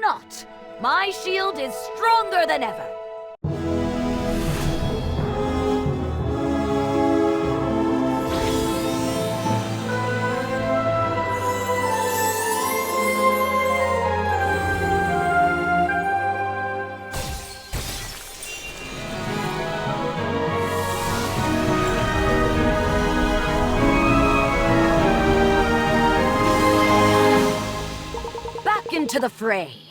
not. My shield is stronger than ever. Back into the fray.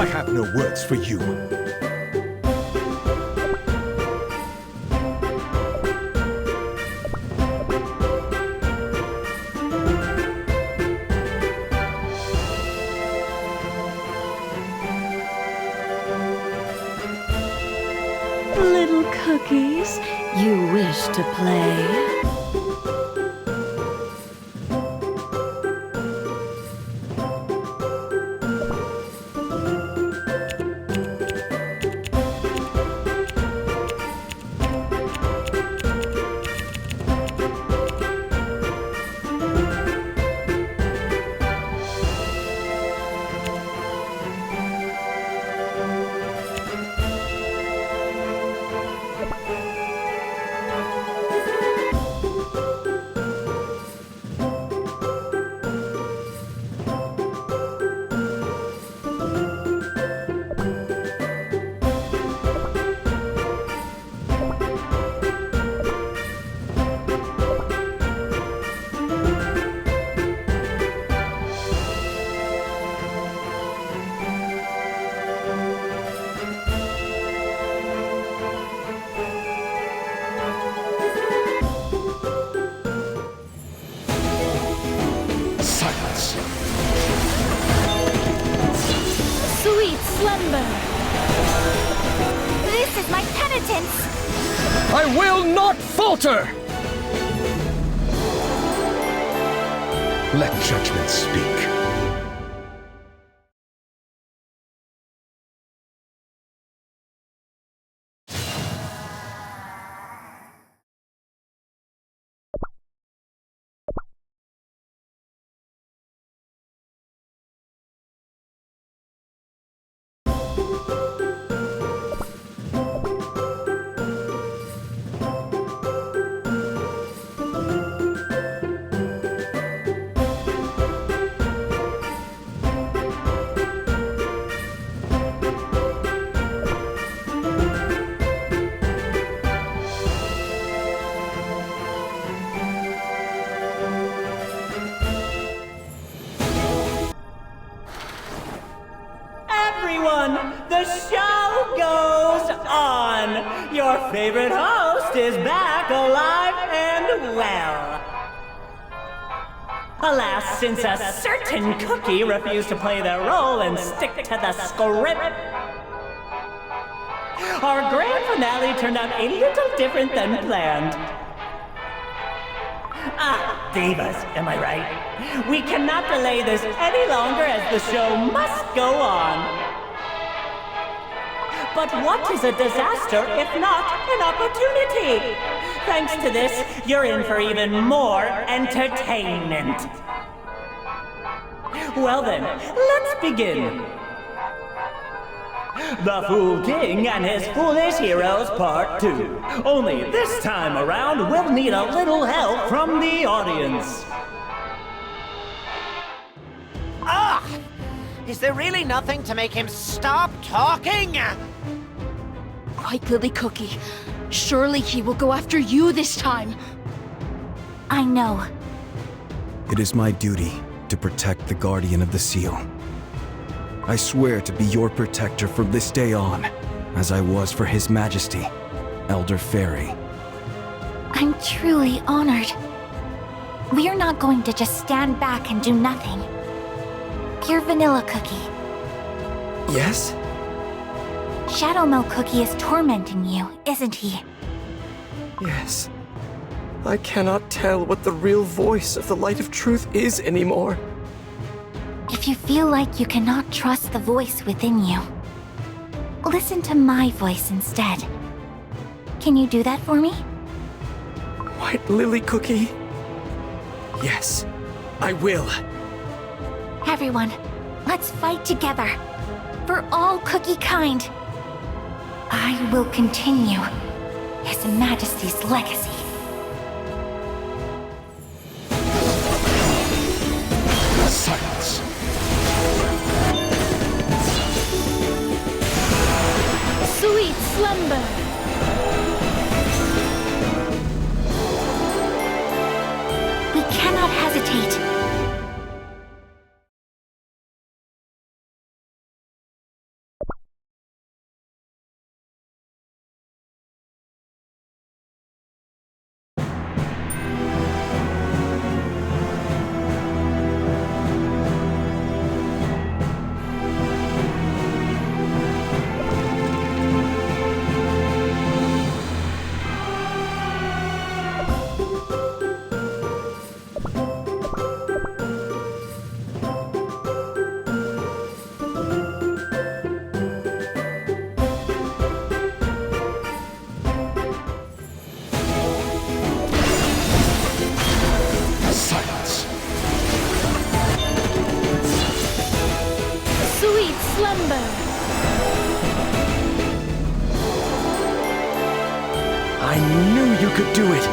I have no words for you. Little cookies, you wish to play? Silence. Sweet slumber. This is my penitence. I will not falter! Let judgment speak. Everyone, the show goes on! Your favorite host is back alive and well. Alas, since a certain cookie refused to play their role and stick to the script, our grand finale turned out a little different than planned. Ah, divas, am I right? We cannot delay this any longer as the show must go on. But what is a disaster if not an opportunity? Thanks to this, you're in for even more entertainment. Well then, let's begin. The Fool King and His Foolish Heroes Part 2. Only this time around, we'll need a little help from the audience. Ah! Is there really nothing to make him stop talking? Right, Lily Cookie. Surely he will go after you this time. I know. It is my duty to protect the Guardian of the Seal. I swear to be your protector from this day on, as I was for His Majesty, Elder Fairy. I'm truly honored. We're not going to just stand back and do nothing. Dear Vanilla Cookie. Yes? Shadow Milk Cookie is tormenting you, isn't he? Yes. I cannot tell what the real voice of the Light of Truth is anymore. If you feel like you cannot trust the voice within you, listen to my voice instead. Can you do that for me? White Lily Cookie? Yes, I will. Everyone, let's fight together. For all Cookie kind. I will continue His Majesty's legacy. Silence. Sweet slumber. We cannot hesitate. I knew you could do it!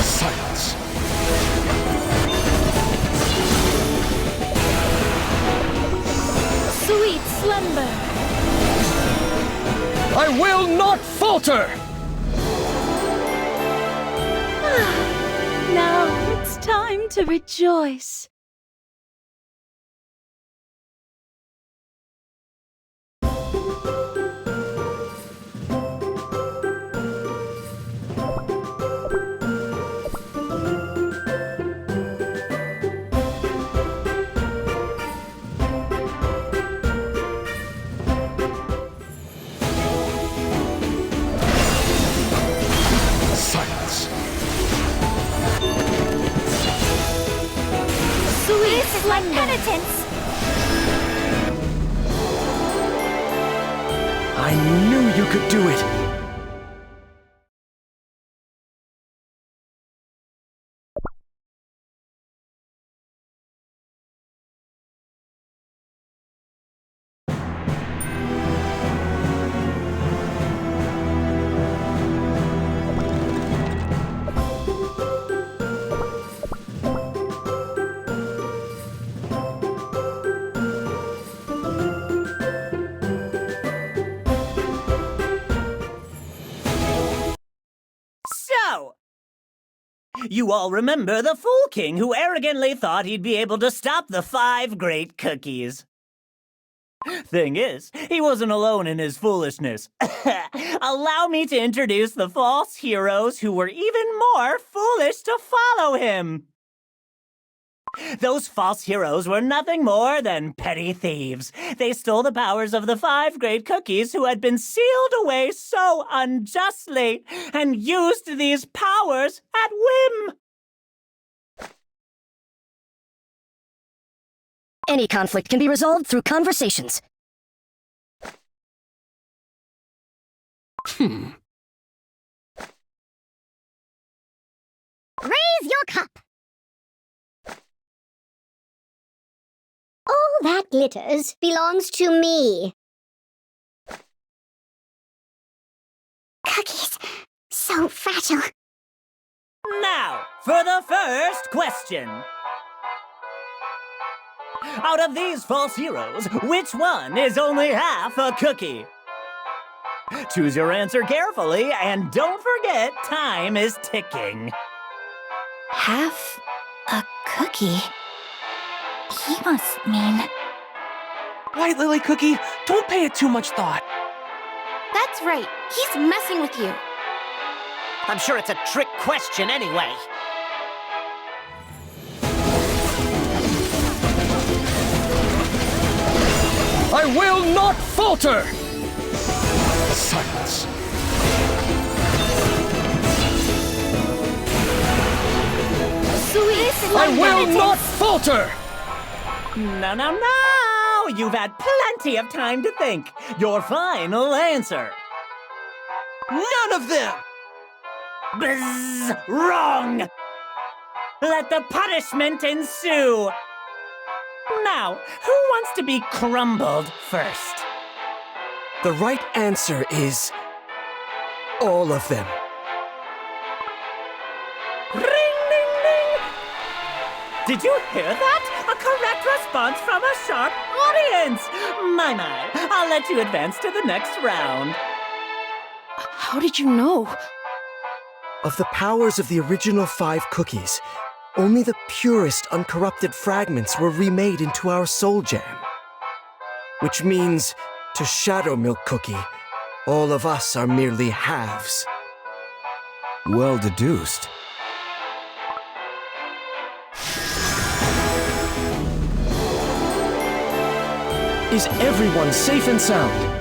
Silence. Sweet slumber. I will not falter! Now it's time to rejoice. Silence. Sweet This is my slumber. penitence! I knew you could do it! So, you all remember the Fool King who arrogantly thought he'd be able to stop the 5 great cookies. Thing is, he wasn't alone in his foolishness. Allow me to introduce the false heroes who were even more foolish to follow him. Those false heroes were nothing more than petty thieves. They stole the powers of the 5 great cookies who had been sealed away so unjustly, and used these powers at whim. Any conflict can be resolved through conversations. Raise your cup! All that glitters belongs to me. Cookies, so fragile. Now, for the first question. Out of these false heroes, which one is only half a cookie? Choose your answer carefully, and don't forget, time is ticking. Half a cookie? He must mean... White Lily Cookie, don't pay it too much thought. That's right, he's messing with you. I'm sure it's a trick question anyway. I will not falter! Silence. Sweet I slumber. will not falter! No! You've had plenty of time to think. Your final answer. None of them! Bzz! Wrong! Let the punishment ensue. Now, who wants to be crumbled first? The right answer is... all of them. Ring, ding, ding! Did you hear that? A correct response from a sharp audience! My, I'll let you advance to the next round. How did you know? Of the powers of the original 5 cookies, only the purest, uncorrupted fragments were remade into our soul gem. Which means, to Shadow Milk Cookie, all of us are merely halves. Well deduced. Is everyone safe and sound?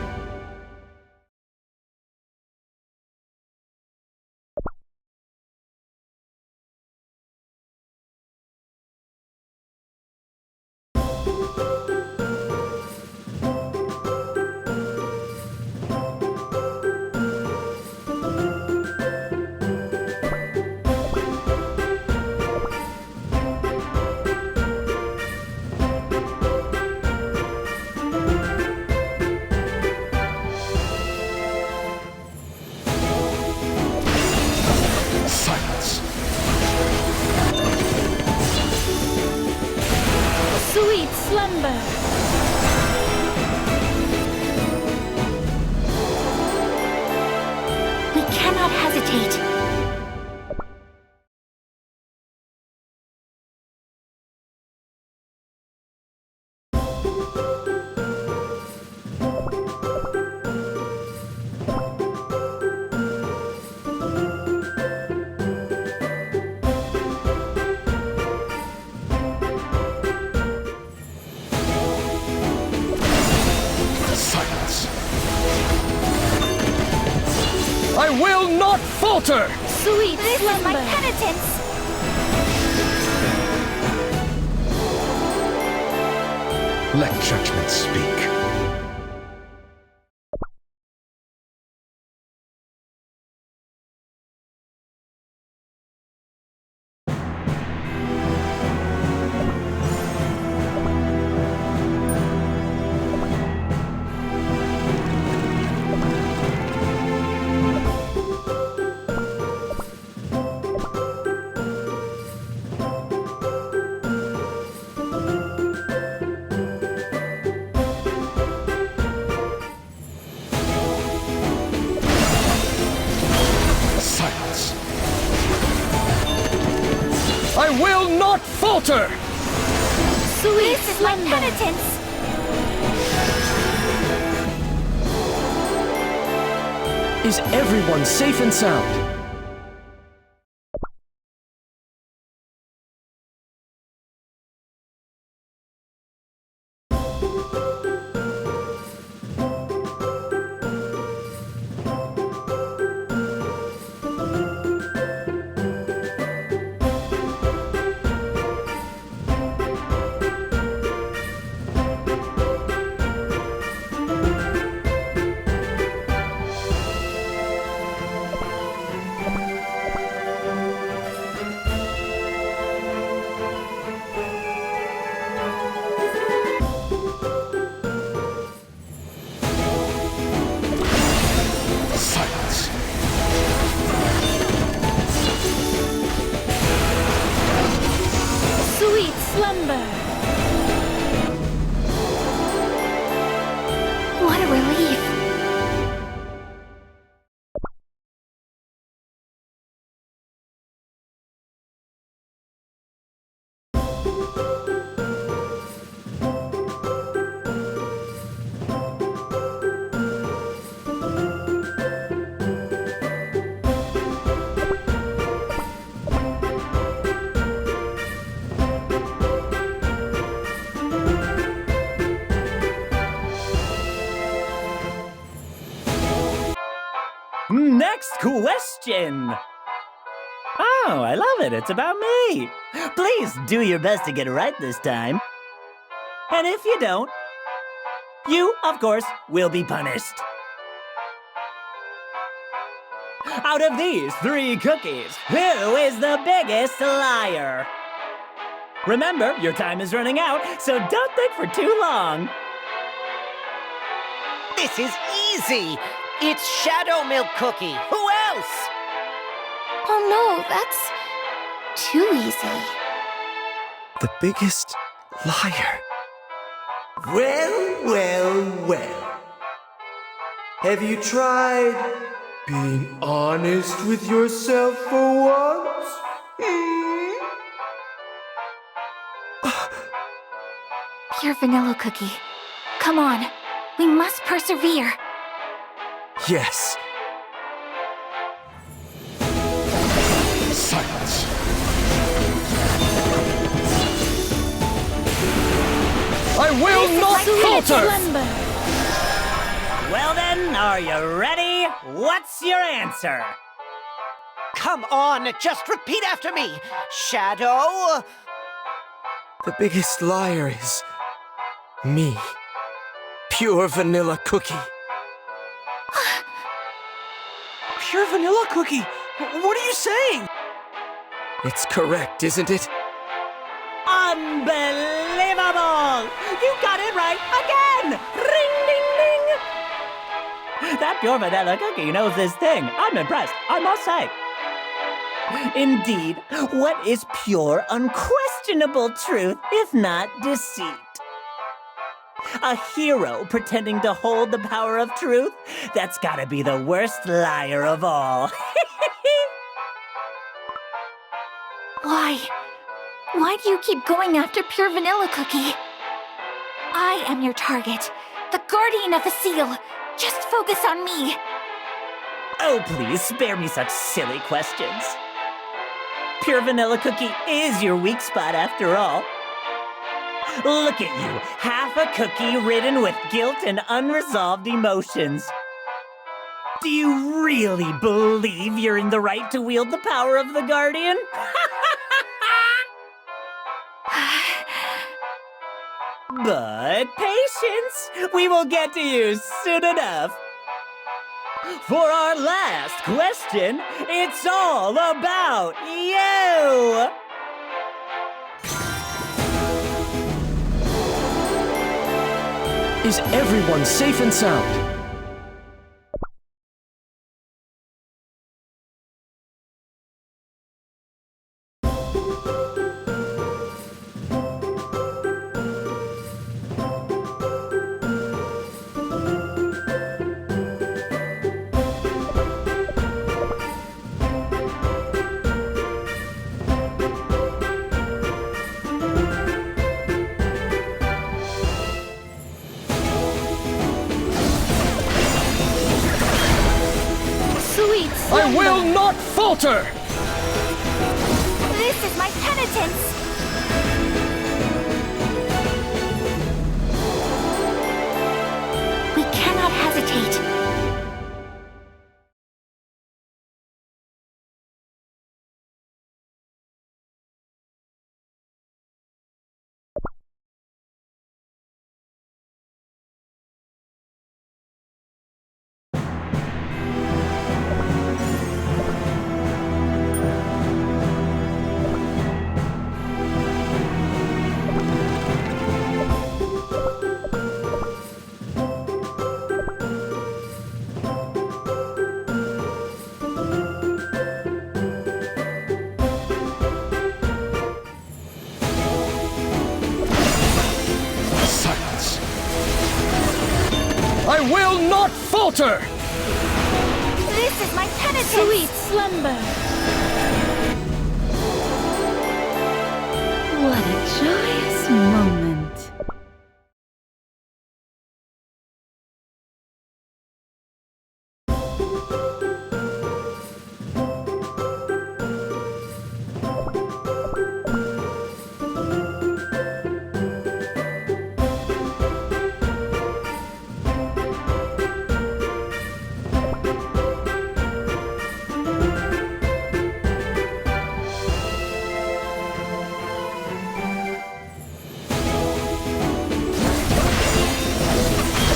Silence. Sweet slumber. We cannot hesitate. Silence. I will not falter! Sweet This is slumber. my penitence! Let judgment speak. Silence. I will not falter! Sweet This is my slumber. penitence! Is everyone safe and sound? Silence. Sweet slumber. What a relief! Next question! Oh, I love it. It's about me. Please do your best to get it right this time. And if you don't, you, of course, will be punished. Out of these 3 cookies, who is the biggest liar? Remember, your time is running out, so don't think for too long. This is easy! It's Shadow Milk Cookie! Who else? Oh no, that's too easy. The biggest liar. Well, well, well. Have you tried being honest with yourself for once? Pure vanilla cookie. Come on, we must persevere. Yes. Silence. I will This is not my falter! falter! Well then, are you ready? What's your answer? Come on, just repeat after me. Shadow. The biggest liar is me. Pure vanilla cookie. Pure vanilla cookie! What are you saying? It's correct, isn't it? Unbelievable! You got it right again! Ring, ding, ding! That pure vanilla cookie knows this thing. I'm impressed, I must say. Indeed, what is pure, unquestionable truth, if not deceit? A hero pretending to hold the power of truth? That's gotta be the worst liar of all. Why do you keep going after Pure Vanilla Cookie? I am your target, the guardian of the seal. Just focus on me. Oh, please, spare me such silly questions. Pure Vanilla Cookie is your weak spot after all. Look at you, half a cookie ridden with guilt and unresolved emotions. Do you really believe you're in the right to wield the power of the Guardian? But patience, we will get to you soon enough. For our last question, it's all about you! Is everyone safe and sound? I will not falter! This is my penitence! We cannot hesitate. Silence. I will not falter! This is my penitence! Sweet slumber. What a joyous moment.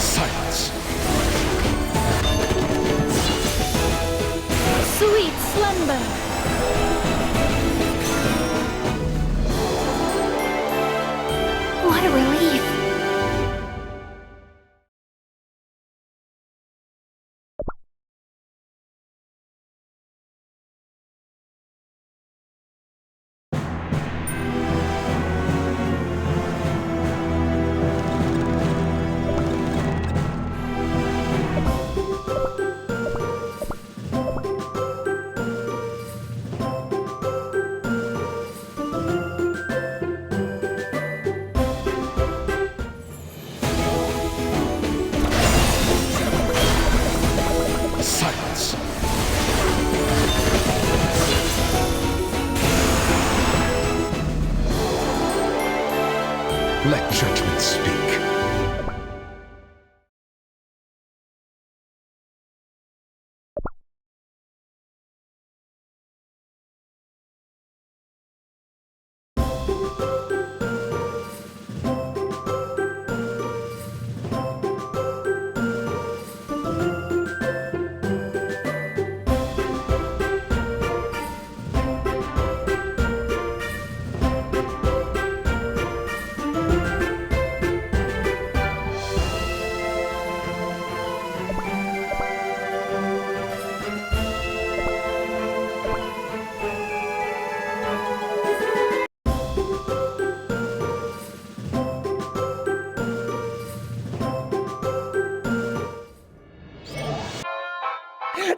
Silence. Sweet slumber. What a relief. Silence. Let judgment speak.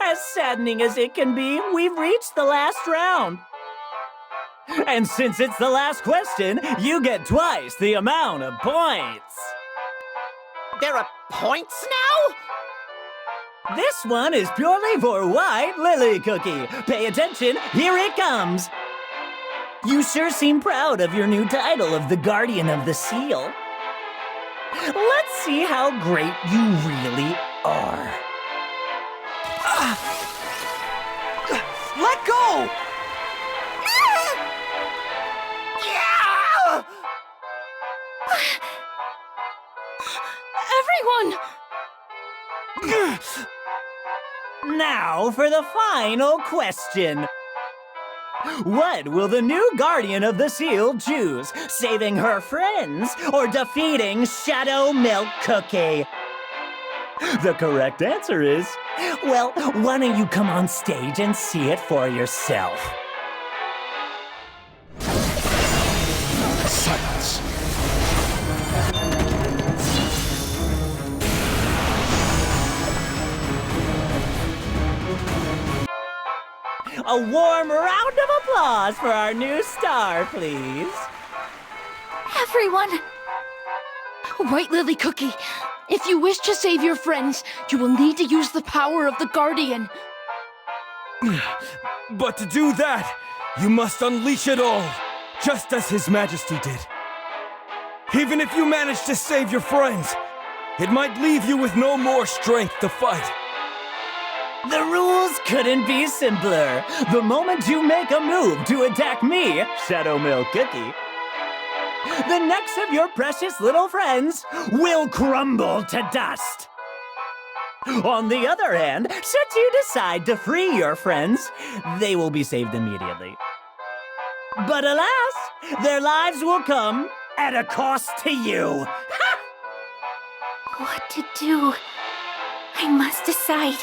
As saddening as it can be, we've reached the last round. And since it's the last question, you get twice the amount of points. There are points now? This one is purely for White Lily Cookie. Pay attention, here it comes. You sure seem proud of your new title of the Guardian of the Seal. Let's see how great you really are. Let go! Yeah! Everyone! Now for the final question. What will the new Guardian of the Seal choose? Saving her friends or defeating Shadow Milk Cookie? The correct answer is, well, why don't you come on stage and see it for yourself? Silence. A warm round of applause for our new star, please. Everyone! White Lily Cookie, if you wish to save your friends, you will need to use the power of the Guardian. But to do that, you must unleash it all, just as His Majesty did. Even if you manage to save your friends, it might leave you with no more strength to fight. The rules couldn't be simpler. The moment you make a move to attack me, Shadow Milk Cookie, the necks of your precious little friends will crumble to dust. On the other hand, should you decide to free your friends, they will be saved immediately. But alas, their lives will come at a cost to you. What to do? I must decide.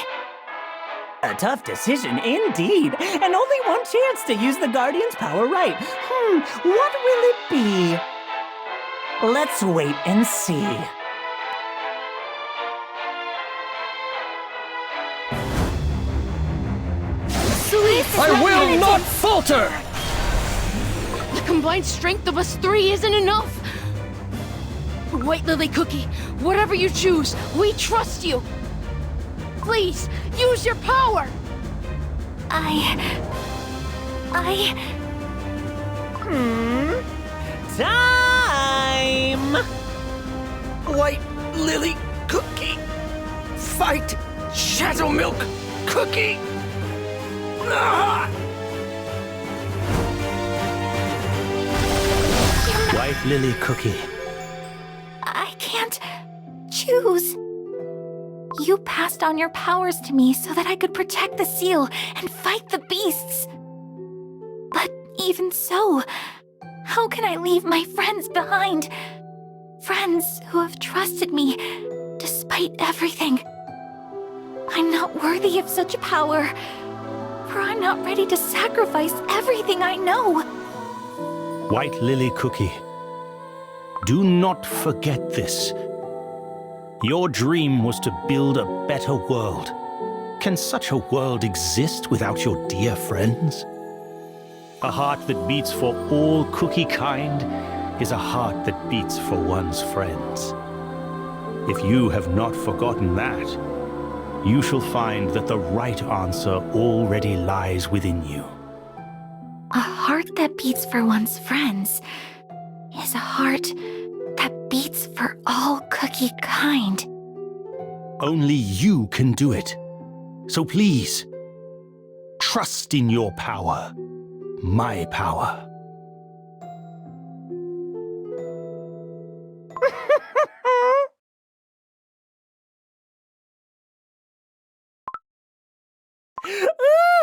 A tough decision indeed, and only one chance to use the Guardian's power right. What will it be? Let's wait and see. I will not falter! The combined strength of us three isn't enough. White Lily Cookie, whatever you choose, we trust you. Please, use your power! Time! White Lily Cookie! Fight Shadow Milk Cookie! White Lily Cookie. I can't choose. You passed on your powers to me so that I could protect the seal and fight the beasts. But even so, how can I leave my friends behind? Friends who have trusted me despite everything. I'm not worthy of such power, for I'm not ready to sacrifice everything I know. White Lily Cookie, do not forget this. Your dream was to build a better world. Can such a world exist without your dear friends? A heart that beats for all cookie kind is a heart that beats for one's friends. If you have not forgotten that, you shall find that the right answer already lies within you. A heart that beats for one's friends is a heart that beats for all cookie kind. Only you can do it. So please, trust in your power, my power.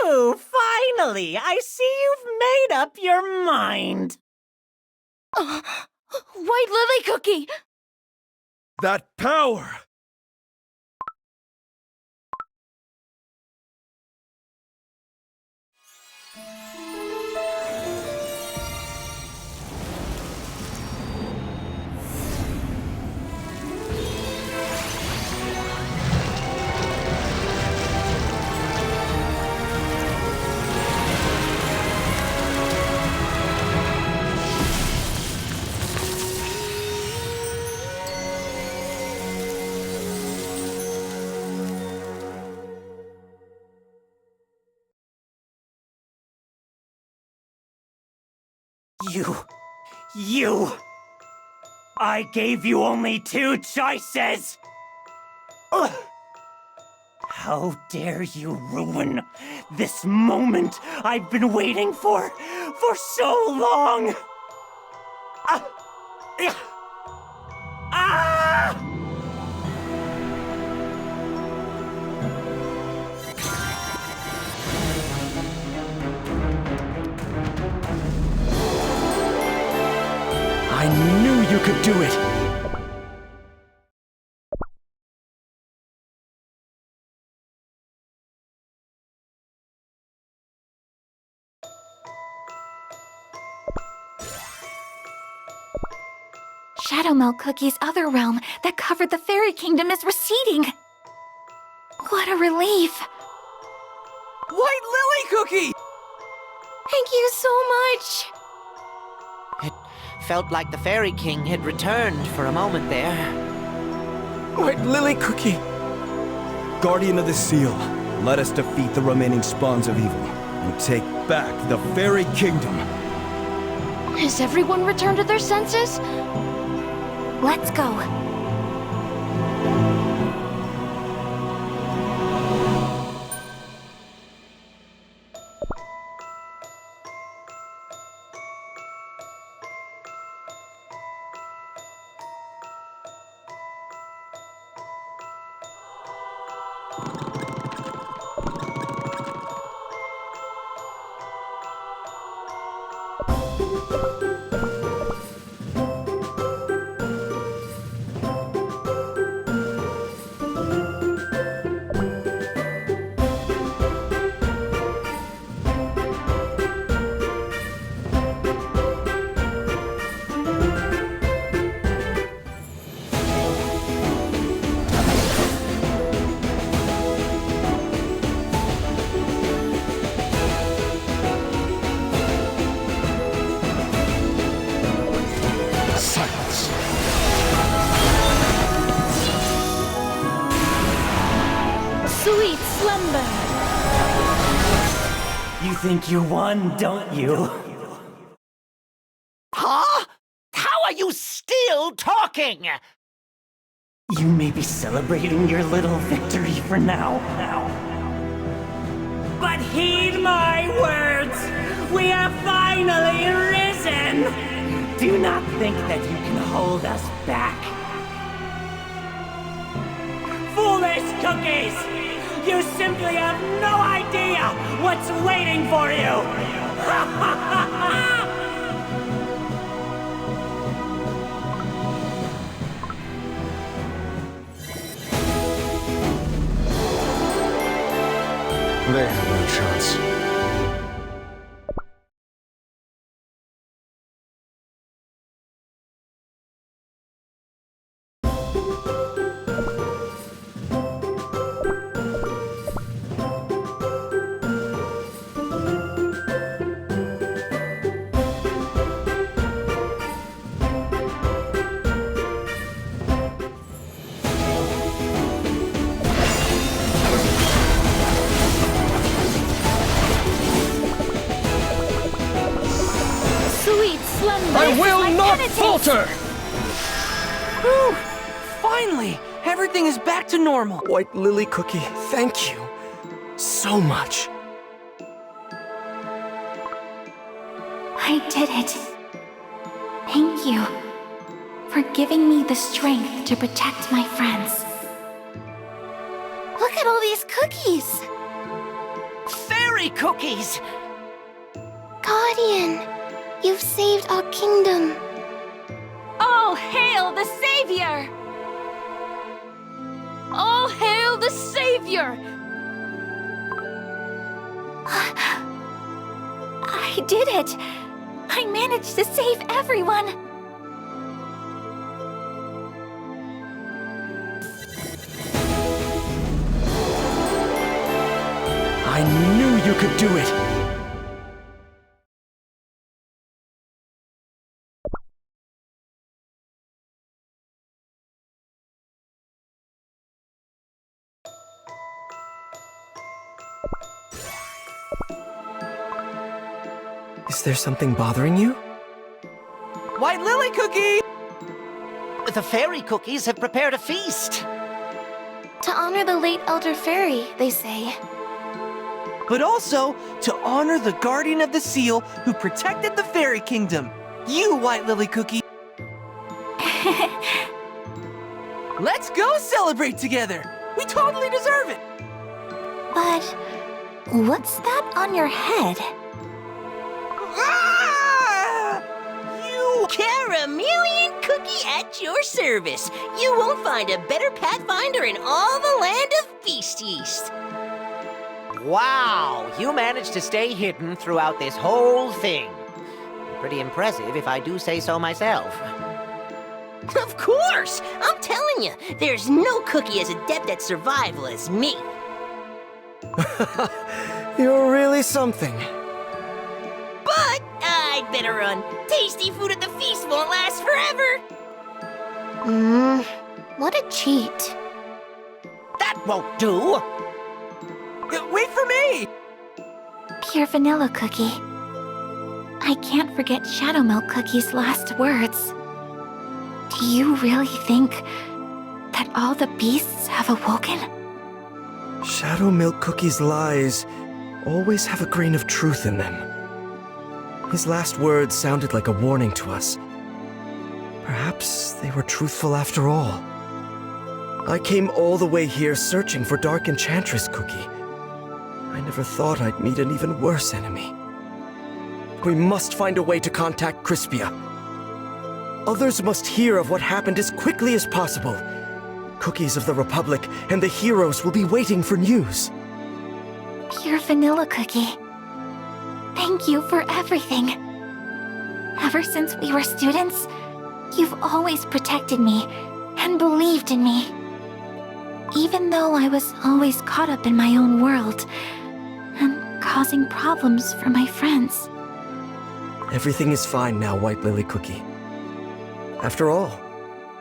Ooh, finally! I see you've made up your mind. White Lily Cookie! That power! You! I gave you only 2 choices! Ugh. How dare you ruin this moment I've been waiting for so long! Ah! Ah! I knew you could do it! Shadow Milk Cookie's other realm that covered the fairy kingdom is receding. What a relief. White Lily Cookie! Thank you so much. It felt like the Fairy King had returned for a moment there. White Lily Cookie! Guardian of the Seal, let us defeat the remaining spawns of evil and take back the Fairy Kingdom. Has everyone returned to their senses? Let's go. Sweet slumber! You think you won, don't you? Huh? How are you still talking? You may be celebrating your little victory for now. But heed my words! We have finally risen! Do not think that you can hold us back. Foolish cookies! You simply have no idea what's waiting for you! They have no chance. Sweet slumber! I will not falter! Whew! Finally! Everything is back to normal. White Lily Cookie, thank you so much. I did it. Thank you for giving me the strength to protect my friends. Look at all these cookies! Fairy cookies! Guardian, you've saved our kingdom. All hail the Savior! All hail the Savior! I did it! I managed to save everyone! I knew you could do it! Is there something bothering you? White Lily Cookie! The fairy cookies have prepared a feast. To honor the late Elder Fairy, they say. But also to honor the guardian of the seal who protected the fairy kingdom. You, White Lily Cookie. Let's go celebrate together. We totally deserve it. But what's that on your head? Ah! You! Caramelian Cookie at your service. You won't find a better pathfinder in all the land of Beast East. Wow, you managed to stay hidden throughout this whole thing. Pretty impressive, if I do say so myself. Of course! I'm telling you, there's no cookie as adept at survival as me. You're really something. But I'd better run. Tasty food at the feast won't last forever. What a cheat. That won't do! Wait for me! Pure vanilla cookie. I can't forget Shadow Milk Cookie's last words. Do you really think that all the beasts have awoken? Shadow Milk Cookie's lies always have a grain of truth in them. His last words sounded like a warning to us. Perhaps they were truthful after all. I came all the way here searching for Dark Enchantress Cookie. I never thought I'd meet an even worse enemy. We must find a way to contact Crispia. Others must hear of what happened as quickly as possible. Cookies of the Republic and the heroes will be waiting for news. Pure vanilla cookie. Thank you for everything. Ever since we were students, you've always protected me and believed in me. Even though I was always caught up in my own world and causing problems for my friends. Everything is fine now, White Lily Cookie. After all,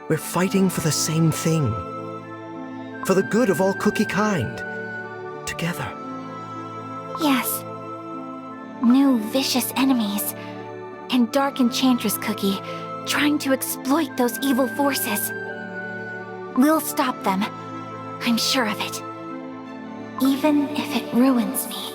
we're fighting for the same thing. For the good of all cookie kind. Together. Yes. New vicious enemies. And Dark Enchantress Cookie trying to exploit those evil forces. We'll stop them. I'm sure of it. Even if it ruins me.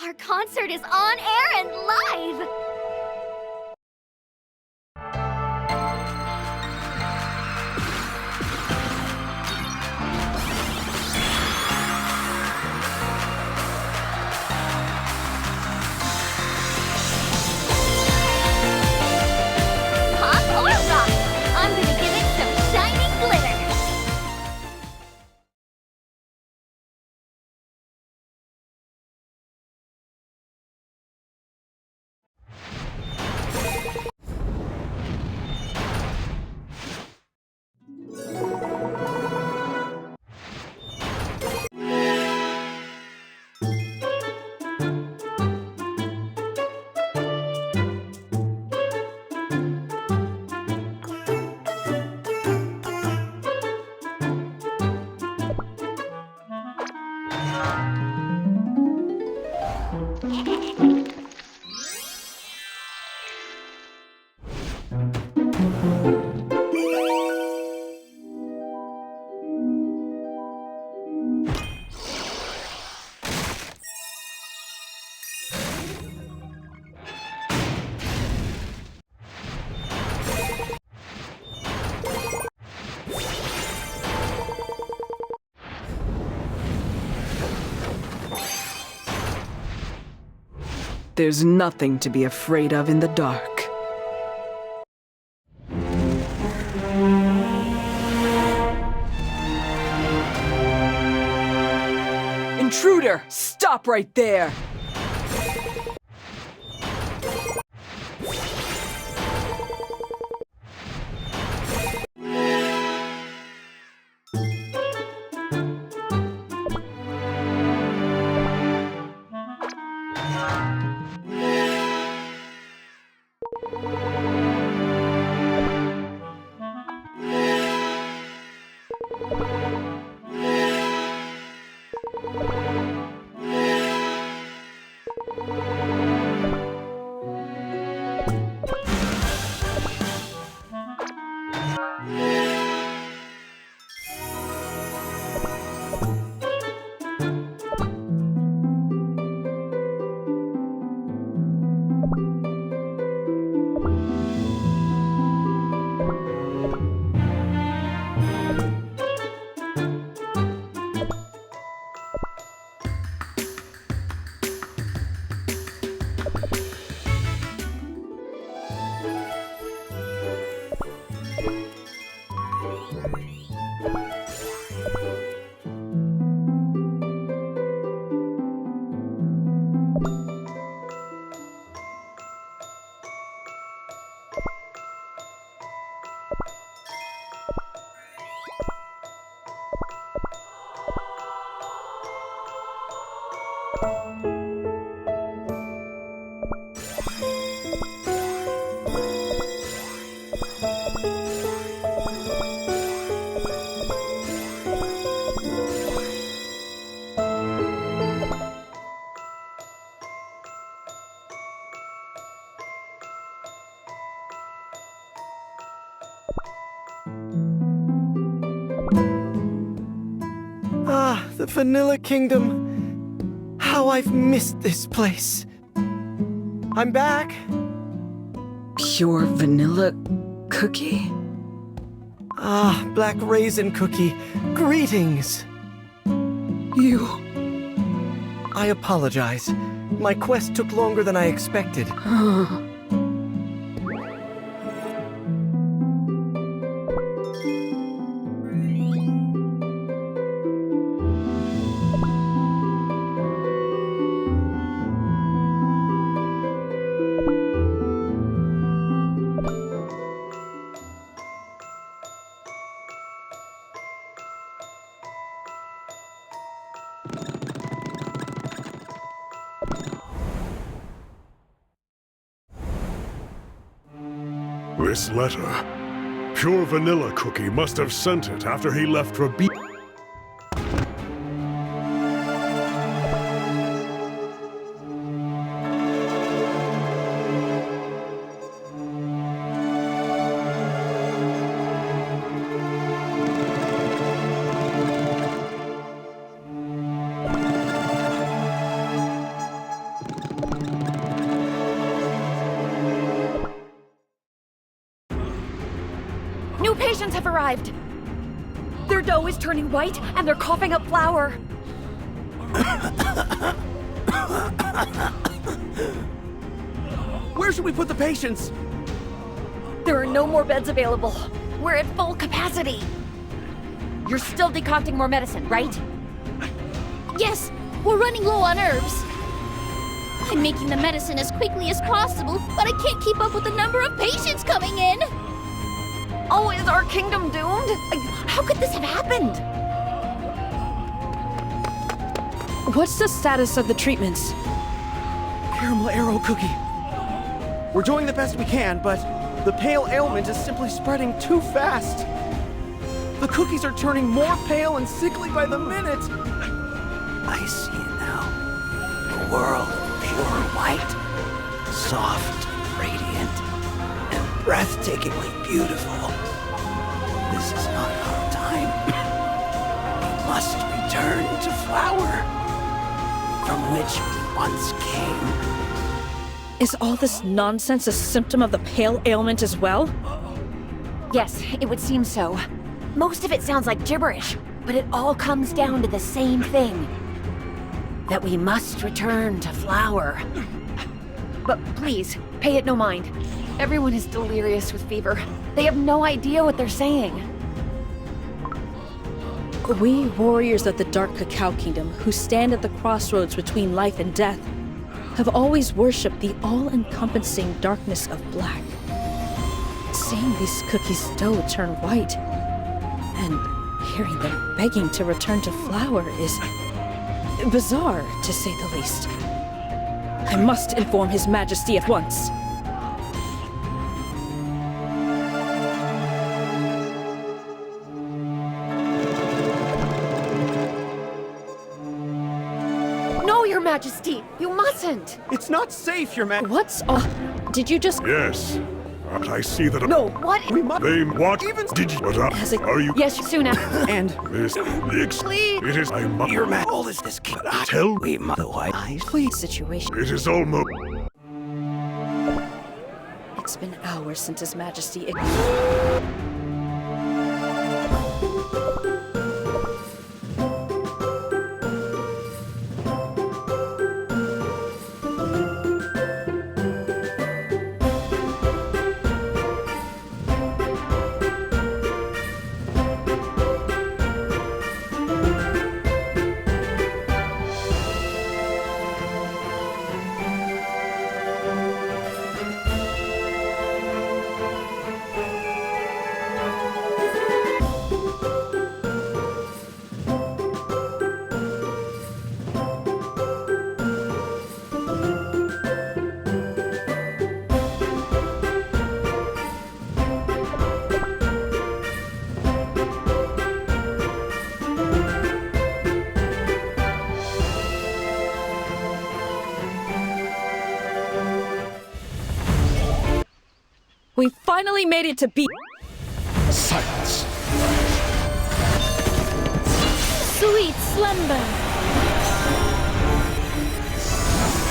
Our concert is on air and live! Pop or rock? I'm gonna give it some shining glitter! There's nothing to be afraid of in the dark. Intruder! Stop right there! The Vanilla Kingdom. How I've missed this place. I'm back. Pure vanilla cookie? Ah, Black Raisin Cookie. Greetings. You... I apologize. My quest took longer than I expected. This letter. Pure Vanilla Cookie must have sent it after he left for BUT. New patients have arrived. Their dough is turning white, and they're coughing up flour. Where should we put the patients? There are no more beds available. We're at full capacity. You're still decocting more medicine, right? Yes, we're running low on herbs. I'm making the medicine as quickly as possible, but I can't keep up with the number of patients coming in. Oh, is our kingdom doomed? How could this have happened? What's the status of the treatments? Caramel Arrow Cookie. We're doing the best we can, but the pale ailment is simply spreading too fast. The cookies are turning more pale and sickly by the minute. I see it now. A world of pure white. Soft, radiant, and breathtakingly beautiful. This is not our time. We must return to flower, from which we once came. Is all this nonsense a symptom of the pale ailment as well? Yes, it would seem so. Most of it sounds like gibberish, but it all comes down to the same thing. That we must return to flower. But please, pay it no mind. Everyone is delirious with fever. They have no idea what they're saying. We warriors of the Dark Cacao Kingdom, who stand at the crossroads between life and death, have always worshipped the all-encompassing darkness of black. Seeing these cookies' dough turn white, and hearing them begging to return to flower is bizarre, to say the least. I must inform His Majesty at once. No, Your Majesty! You mustn't! It's not safe, Your Majesty. What's all... Did you just... Yes. But I see that... No! What? We must... They what? Even... Did you... What Has it... Are you... Yes, soon after. And... Miss... Please! It is... I must... Your man, all is this kid. Tell... We must... The white eyes. Please. Situation. It is almost... It's been hours since His Majesty... We finally made it to BUT. Silence. Sweet slumber.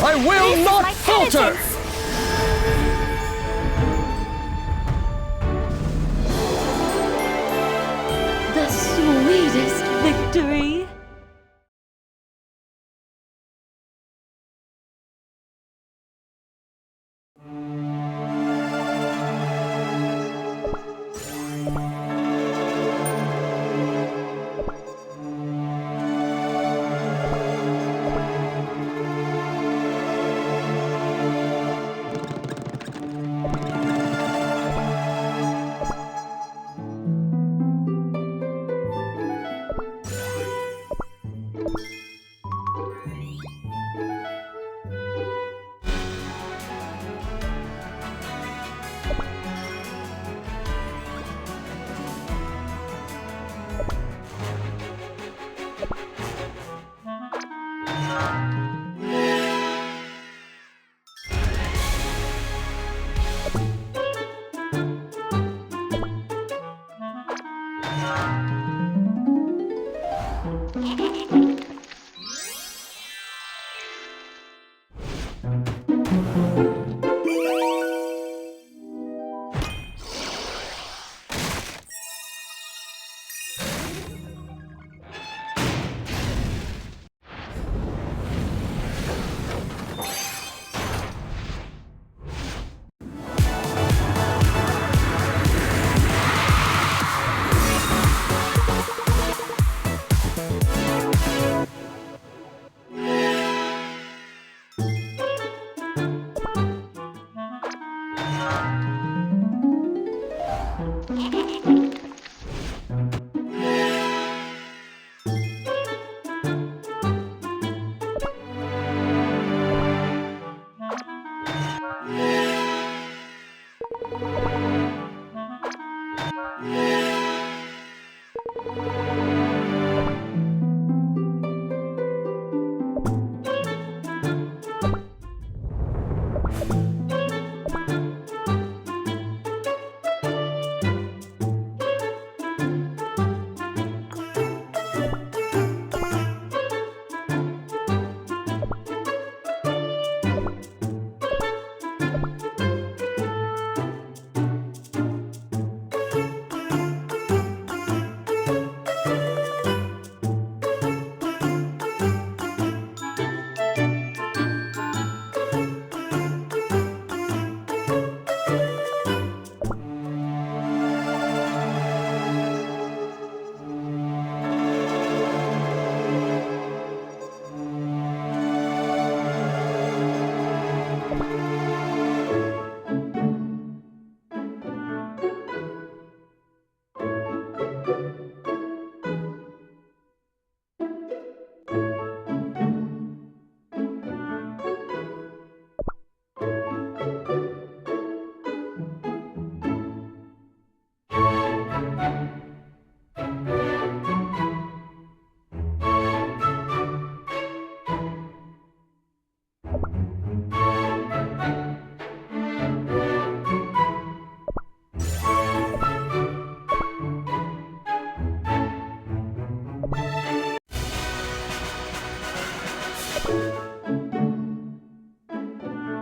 I will This is not my falter! penitence. The sweetest victory.